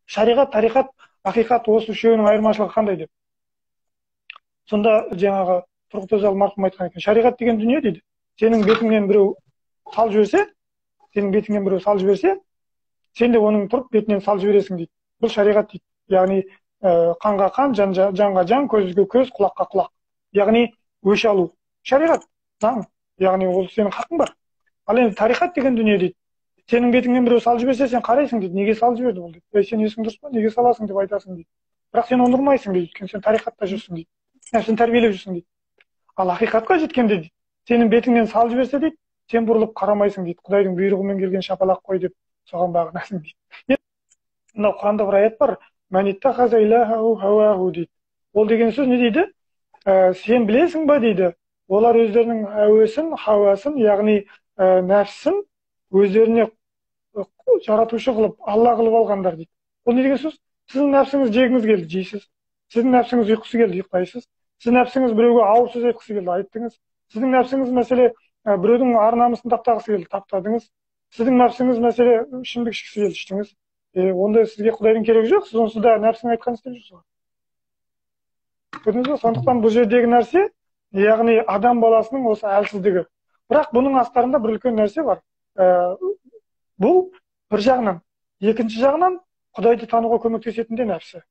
Шариғат, тариқат, ақиқат осы үшеуінің айырмашылығы қандай деп. Сонда жаңағы Тұрғұт Өзәл марқұм айтқан екен, шариғат деген дүние дейді, сенің бетіңнен біреу салып жіберсе, сен де оның тұрып бетінен салып жібересің дейді. Бұл шариғат дейді. Яғни қанға қан, жанға жан, көзге көз, құлаққа құлақ. Яғни өш алу. Шариғат, заң. Яғни ол сенің хақың бар. Ал енді тариқат деген дүние дейді. Сенің бетіңнен біреу салып жіберсе, сен қарайсың дейді. Неге салып жіберді ол дейді. Сен есің дұрыс па? Неге саласың деп айтасың дейді. Бірақ сен оны ұрмайсың дейді. Өйткені сен тариқатта жүрсің дейді. Нәпсіні тәрбиелеп жүрсің дейді. Ал ақиқатқа жеткенде дейді, сенің бетіңнен салып жіберсе дейді, сен бұрылып қарамайсың дейді. Құдайдың бұйрығымен келген шапалақ қой деп соған бағынасың дейді. Мынау Құранда бір аят бар. Мәниттахаза илаху хауаху дейді. Ол деген сөз не дейді? Сен білесің ба дейді. Олар өздерінің әуесін, хауасын, яғни нәпсін өздеріне жаратушы қылып, Алла қылып алғандар дейді. Ол не деген сөз? Сіздің нәпсіңіз жегіңіз келді, жейсіз. Сіздің нәпсіңіз ұйқысы келді, ұйықтайсыз. Сіздің нәпсіңіз біреуге ауыр сөз айтқысы келді, айттыңыз. Сіздің нәпсіңіз мәселе біреудің ар-намысын таптағысы келді, таптадыңыз. Сіздің нәпсіңіз мәселе ішімдік ішкісі келді, іштіңіз. Онда сізге Құдайдың керегі жоқ, сіз онсыз да нәпсінің айтқанын істеп жүрсіз. Көрдіңіз бе? Сондықтан бұл жердегі нәрсе, яғни адам баласының осы әлсіздігі. Бірақ бұның астарында бір үлкен нәрсе бар. Бұл бір жағынан. Екінші жағынан Құдайды тануға көмектесетін де нәпсі.